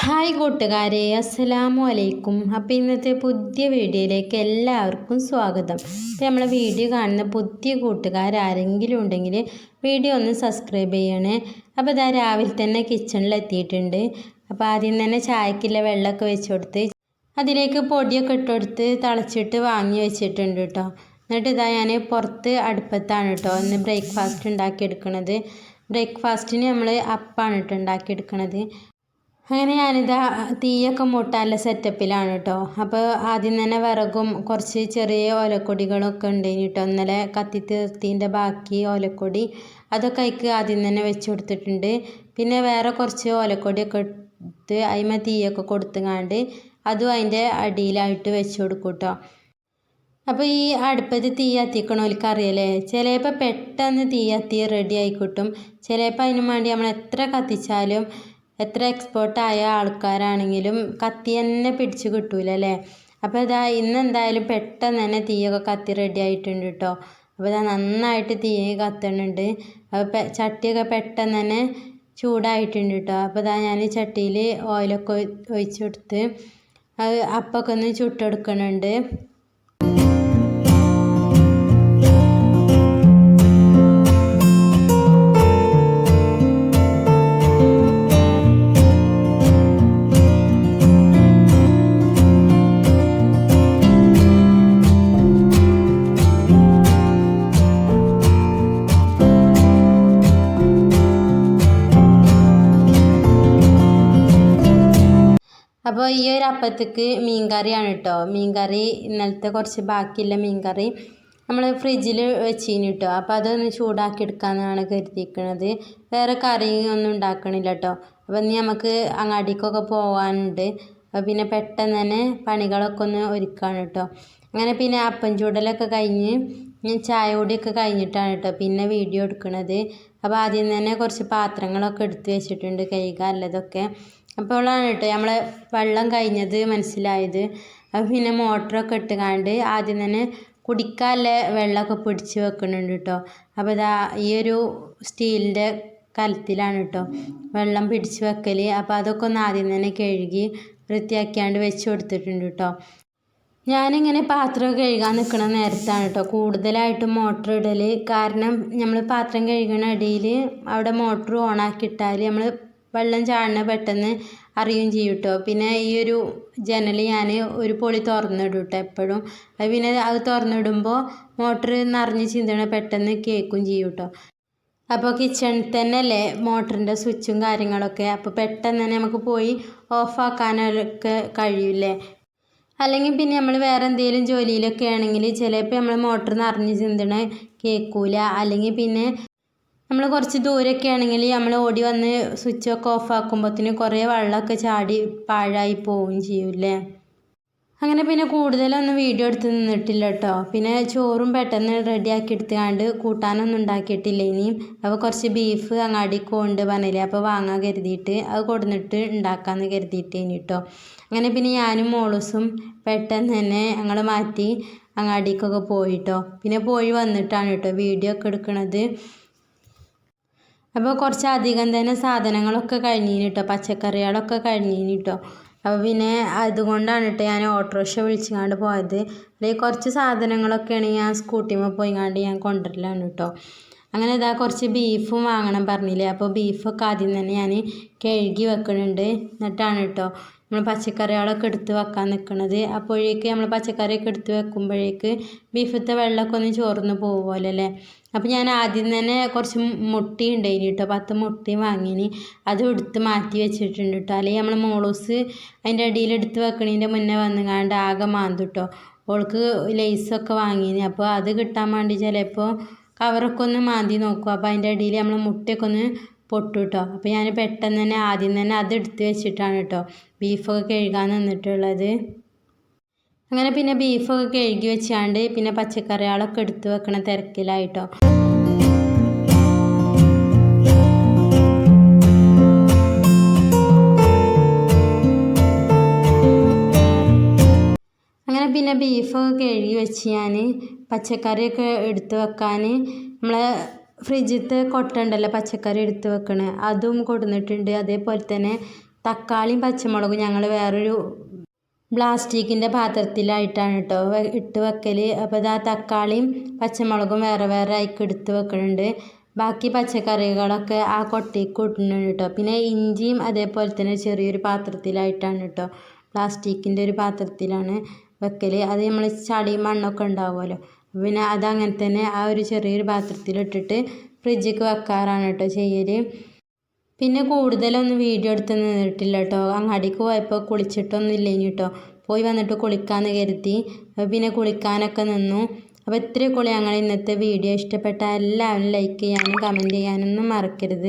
Hi കൂട്ടുകാരെ, അസ്സലാമു അലൈക്കും. അപ്പോൾ ഇന്നത്തെ പുതിയ വീഡിയോയിലേക്ക് എല്ലാവർക്കും സ്വാഗതം. അപ്പോൾ നമ്മളെ വീഡിയോ കാണുന്ന പുതിയ കൂട്ടുകാരെങ്കിലും ഉണ്ടെങ്കിൽ വീഡിയോ ഒന്ന് സബ്സ്ക്രൈബ് ചെയ്യണേ. അപ്പോൾ ഇതാ രാവിലെ തന്നെ കിച്ചണിൽ എത്തിയിട്ടുണ്ട്. അപ്പോൾ ആദ്യം തന്നെ ചായക്കുള്ള വെള്ളമൊക്കെ വെച്ച് കൊടുത്ത് അതിലേക്ക് പൊടിയൊക്കെ ഇട്ടുകൊടുത്ത് തിളച്ചിട്ട് വാങ്ങി വെച്ചിട്ടുണ്ട് കേട്ടോ. എന്നിട്ട് ഇതാ ഞാൻ പുറത്ത് അടുപ്പത്താണ് കേട്ടോ ഇന്ന് ബ്രേക്ക്ഫാസ്റ്റ് ഉണ്ടാക്കിയെടുക്കണത്. ബ്രേക്ക്ഫാസ്റ്റിന് നമ്മൾ അപ്പമാണ് കേട്ടോ ഉണ്ടാക്കിയെടുക്കണത്. അങ്ങനെ ഞാനിതാ തീയൊക്കെ മൂട്ടാനുള്ള സെറ്റപ്പിലാണ് കേട്ടോ. അപ്പോൾ ആദ്യം തന്നെ വിറകും കുറച്ച് ചെറിയ ഓലക്കൊടികളൊക്കെ ഉണ്ടായിന് കേട്ടോ. ഇന്നലെ കത്തി തീർത്തീൻ്റെ ബാക്കി ഓലക്കൊടി അതൊക്കെ അതിക്ക് ആദ്യം തന്നെ വെച്ച് കൊടുത്തിട്ടുണ്ട്. പിന്നെ വേറെ കുറച്ച് ഓലക്കൊടിയൊക്കെ എടുത്ത് അതിന്മേൽ തീയൊക്കെ കൊടുത്തുങ്ങാണ്ട് അതും അതിൻ്റെ അടിയിലായിട്ട് വെച്ച് കൊടുക്കും കേട്ടോ. അപ്പോൾ ഈ അടുപ്പത്ത് തീ കത്തിക്കണോർക്ക് അറിയാലേ, ചിലപ്പോൾ പെട്ടെന്ന് തീ കത്തി റെഡി ആയി കിട്ടും. ചിലപ്പോൾ അതിന് വേണ്ടി നമ്മൾ എത്ര കത്തിച്ചാലും എത്ര എക്സ്പേർട്ടായ ആൾക്കാരാണെങ്കിലും കത്തി തന്നെ പിടിച്ച് കിട്ടൂല അല്ലേ. അപ്പോൾ ഇതാ ഇന്ന് എന്തായാലും പെട്ടെന്ന് തന്നെ തീയൊക്കെ കത്തി റെഡി ആയിട്ടുണ്ട് കേട്ടോ. അപ്പോൾ ഇതാ നന്നായിട്ട് തീ കത്തുന്നുണ്ട്. അപ്പോൾ ചട്ടിയൊക്കെ പെട്ടെന്ന് തന്നെ ചൂടായിട്ടുണ്ട് കേട്ടോ. അപ്പോൾ ഇതാ ഞാൻ ചട്ടിയിൽ ഓയിലൊക്കെ ഒഴിച്ച് കൊടുത്ത് അത് അപ്പൊക്കെ ഒന്ന് ചുട്ടെടുക്കുന്നുണ്ട്. അപ്പോൾ ഈ ഒരു അപ്പത്തേക്ക് മീൻ കറിയാണ് കേട്ടോ. മീൻ കറി ഇന്നലത്തെ കുറച്ച് ബാക്കിയുള്ള മീൻ കറി നമ്മൾ ഫ്രിഡ്ജിൽ വെച്ചിന് കേട്ടോ. അപ്പോൾ അതൊന്ന് ചൂടാക്കി എടുക്കാമെന്നാണ് കരുതിയിരിക്കുന്നത്. വേറെ കറി ഒന്നും ഉണ്ടാക്കണില്ല കേട്ടോ. അപ്പോൾ ഇനി നമുക്ക് അങ്ങാടിക്കൊക്കെ പോകാനുണ്ട്. അപ്പോൾ പിന്നെ പെട്ടെന്ന് തന്നെ പണികളൊക്കെ ഒന്ന് ഒരുക്കാണ് കേട്ടോ. അങ്ങനെ പിന്നെ അപ്പം ചൂടലൊക്കെ കഴിഞ്ഞ് ചായ കൂടിയൊക്കെ കഴിഞ്ഞിട്ടാണ് കേട്ടോ പിന്നെ വീഡിയോ എടുക്കുന്നത്. അപ്പോൾ ആദ്യം തന്നെ കുറച്ച് പാത്രങ്ങളൊക്കെ എടുത്ത് വെച്ചിട്ടുണ്ട് കഴുകാനുള്ളതൊക്കെ. അപ്പോഴാണ് കേട്ടോ നമ്മൾ വെള്ളം കഴിഞ്ഞത് മനസ്സിലായത്. അപ്പോൾ പിന്നെ മോട്ടറൊക്കെ ഇട്ടുകൊണ്ട് ആദ്യം തന്നെ കുടിക്കാനുള്ള വെള്ളമൊക്കെ പിടിച്ച് വെക്കുന്നുണ്ട് കേട്ടോ. അപ്പോൾ ഇതാ ഈ ഒരു സ്റ്റീലിൻ്റെ കലത്തിലാണ് കേട്ടോ വെള്ളം പിടിച്ച് വെക്കൽ. അപ്പോൾ അതൊക്കെ ഒന്ന് ആദ്യം തന്നെ കഴുകി വൃത്തിയാക്കിയാണ്ട് വെച്ച് കൊടുത്തിട്ടുണ്ട് കേട്ടോ. ഞാനിങ്ങനെ പാത്രം കഴുകാൻ നിൽക്കുന്ന നേരത്താണ് കേട്ടോ കൂടുതലായിട്ടും മോട്ടർ ഇടൽ. കാരണം നമ്മൾ പാത്രം കഴുകണ ഇടയിൽ അവിടെ മോട്ടർ ഓണാക്കിയിട്ടാൽ നമ്മൾ വെള്ളം ചാടുന്ന പെട്ടെന്ന് അറിയുകയും ചെയ്യും കേട്ടോ. പിന്നെ ഈ ഒരു ജനൽ ഞാൻ ഒരു പൊളി തുറന്നിടും കേട്ടോ എപ്പോഴും. അത് പിന്നെ അത് തുറന്നിടുമ്പോൾ മോട്ടർ നിറഞ്ഞ് ചിന്തണ പെട്ടെന്ന് കേൾക്കുകയും ചെയ്യും കേട്ടോ. അപ്പോൾ കിച്ചണിൽ തന്നെ അല്ലേ മോട്ടറിൻ്റെ സ്വിച്ചും കാര്യങ്ങളൊക്കെ. അപ്പോൾ പെട്ടെന്ന് തന്നെ നമുക്ക് പോയി ഓഫാക്കാനൊക്കെ കഴിയില്ലേ. അല്ലെങ്കിൽ പിന്നെ നമ്മൾ വേറെ എന്തെങ്കിലും ജോലിയിലൊക്കെ ആണെങ്കിൽ ചിലപ്പോൾ നമ്മൾ മോട്ടർ നിറഞ്ഞ് ചിന്തണ കേൾക്കൂല. അല്ലെങ്കിൽ പിന്നെ നമ്മൾ കുറച്ച് ദൂരമൊക്കെ ആണെങ്കിൽ നമ്മൾ ഓടി വന്ന് സ്വിച്ചൊക്കെ ഓഫാക്കുമ്പോഴത്തേന് കുറേ വെള്ളമൊക്കെ ചാടി പാഴായി പോവുകയും ചെയ്യൂലേ. അങ്ങനെ പിന്നെ കൂടുതലൊന്നും വീഡിയോ എടുത്ത് നിന്നിട്ടില്ല കേട്ടോ. പിന്നെ ചോറും പെട്ടെന്ന് റെഡിയാക്കി എടുത്തുകൊണ്ട് കൂട്ടാനൊന്നും ഉണ്ടാക്കിയിട്ടില്ല ഇനിയും. അപ്പോൾ കുറച്ച് ബീഫ് അങ്ങാടിക്ക് കൊണ്ട് പറഞ്ഞില്ലേ, അപ്പോൾ വാങ്ങാൻ കരുതിയിട്ട് അത് കൊടുന്നിട്ട് ഉണ്ടാക്കാമെന്ന് കരുതിയിട്ടേനി കേട്ടോ. അങ്ങനെ പിന്നെ ഞാനും മോളൂസും പെട്ടെന്ന് തന്നെ ഞങ്ങൾ മാറ്റി അങ്ങാടിക്കൊക്കെ പോയിട്ടോ. പിന്നെ പോയി വന്നിട്ടാണ് കേട്ടോ വീഡിയോ ഒക്കെ എടുക്കണത്. അപ്പോൾ കുറച്ചധികം തന്നെ സാധനങ്ങളൊക്കെ കഴിഞ്ഞിന് കേട്ടോ, പച്ചക്കറികളൊക്കെ കഴിഞ്ഞിന് കേട്ടോ. അപ്പോൾ പിന്നെ അതുകൊണ്ടാണ് കേട്ടോ ഞാൻ ഓട്ടോറിക്ഷ വിളിച്ചുകൊണ്ട് പോയത്. അല്ലെങ്കിൽ കുറച്ച് സാധനങ്ങളൊക്കെ ആണെങ്കിൽ ഞാൻ സ്കൂട്ടിയിൽ പോയിങ്ങാണ്ട് ഞാൻ കൊണ്ടുവരലാണ് കേട്ടോ. അങ്ങനെ ഇതാ കുറച്ച് ബീഫും വാങ്ങണം പറഞ്ഞില്ലേ. അപ്പോൾ ബീഫൊക്കെ ആദ്യം തന്നെ ഞാൻ കഴുകി വെക്കുന്നുണ്ട്. എന്നിട്ടാണ് കേട്ടോ നമ്മൾ പച്ചക്കറികളൊക്കെ എടുത്ത് വെക്കാൻ നിൽക്കുന്നത്. അപ്പോഴേക്ക് നമ്മൾ പച്ചക്കറിയൊക്കെ എടുത്ത് വെക്കുമ്പോഴേക്ക് ബീഫത്തെ വെള്ളമൊക്കെ ഒന്ന് ചോർന്ന് പോകുമല്ലോ അല്ലേ. അപ്പോൾ ഞാൻ ആദ്യം തന്നെ കുറച്ച് മുട്ടി ഉണ്ടായിന് കേട്ടോ, 10 മുട്ടയും വാങ്ങിന്. അതും എടുത്ത് മാറ്റി വെച്ചിട്ടുണ്ട് കേട്ടോ. അല്ലെങ്കിൽ നമ്മൾ മോളൂസ് അതിൻ്റെ അടിയിൽ എടുത്ത് വെക്കണതിൻ്റെ മുന്നേ വന്നുകാണ്ട് ആകെ മാന്തു കേട്ടോ. ഓൾക്ക് ലേസൊക്കെ വാങ്ങിന്. അപ്പോൾ അത് കിട്ടാൻ വേണ്ടി ചിലപ്പോൾ കവറൊക്കെ ഒന്ന് മാന്തി നോക്കും. അപ്പോൾ അതിൻ്റെ അടിയിൽ നമ്മൾ മുട്ടയൊക്കെ ഒന്ന് പൊട്ടു കേട്ടോ. അപ്പോൾ ഞാൻ പെട്ടെന്ന് തന്നെ ആദ്യം തന്നെ അത് എടുത്ത് വെച്ചിട്ടാണ് കേട്ടോ ബീഫൊക്കെ കഴുകാൻ നിന്നിട്ടുള്ളത്. അങ്ങനെ പിന്നെ ബീഫൊക്കെ കഴുകി വെച്ചാണ്ട് പിന്നെ പച്ചക്കറികളൊക്കെ എടുത്ത് വെക്കണ തിരക്കിലായിട്ടോ. അങ്ങനെ പിന്നെ ബീഫൊക്കെ കഴുകി വെച്ച് ഞാൻ പച്ചക്കറിയൊക്കെ എടുത്ത് വെക്കാൻ നമ്മളെ ഫ്രിഡ്ജിലത്തെ കൊട്ട ഉണ്ടല്ലോ പച്ചക്കറി എടുത്ത് വെക്കണേ, അതും കൊടുന്നിട്ടുണ്ട്. അതേപോലെ തന്നെ തക്കാളിയും പച്ചമുളകും ഞങ്ങൾ വേറൊരു പ്ലാസ്റ്റിക്കിൻ്റെ പാത്രത്തിലായിട്ടാണ് കേട്ടോ ഇട്ട് വെക്കൽ. അപ്പോൾ ഇതാ തക്കാളിയും പച്ചമുളകും വേറെ വേറെ ആയിക്ക് എടുത്ത് വെക്കുന്നുണ്ട്. ബാക്കി പച്ചക്കറികളൊക്കെ ആ കൊട്ടയ്ക്ക് ഇടുന്നുണ്ട് കേട്ടോ. പിന്നെ ഇഞ്ചിയും അതേപോലെ തന്നെ ചെറിയൊരു പാത്രത്തിലായിട്ടാണ് കേട്ടോ, പ്ലാസ്റ്റിക്കിൻ്റെ ഒരു പാത്രത്തിലാണ് വെക്കൽ. അത് നമ്മൾ ചളിയും മണ്ണൊക്കെ ഉണ്ടാവുമല്ലോ, പിന്നെ അതങ്ങനെ തന്നെ ആ ഒരു ചെറിയൊരു പാത്രത്തിലിട്ടിട്ട് ഫ്രിഡ്ജിക്ക് വെക്കാറാണ് കേട്ടോ ചെയ്യൽ. പിന്നെ കൂടുതലൊന്നും വീഡിയോ എടുത്ത് നിന്നിട്ടില്ല കേട്ടോ. അങ്ങാടിക്ക് പോയപ്പോൾ കുളിച്ചിട്ടൊന്നും ഇല്ലേനി കേട്ടോ. പോയി വന്നിട്ട് കുളിക്കാമെന്ന് കരുതി, പിന്നെ കുളിക്കാനൊക്കെ നിന്നു. അപ്പോൾ ഇത്രയൊക്കെ ഉള്ളൂ ഞങ്ങൾ ഇന്നത്തെ വീഡിയോ. ഇഷ്ടപ്പെട്ട എല്ലാവരും ലൈക്ക് ചെയ്യാനും കമൻറ്റ് ചെയ്യാനൊന്നും മറക്കരുത്.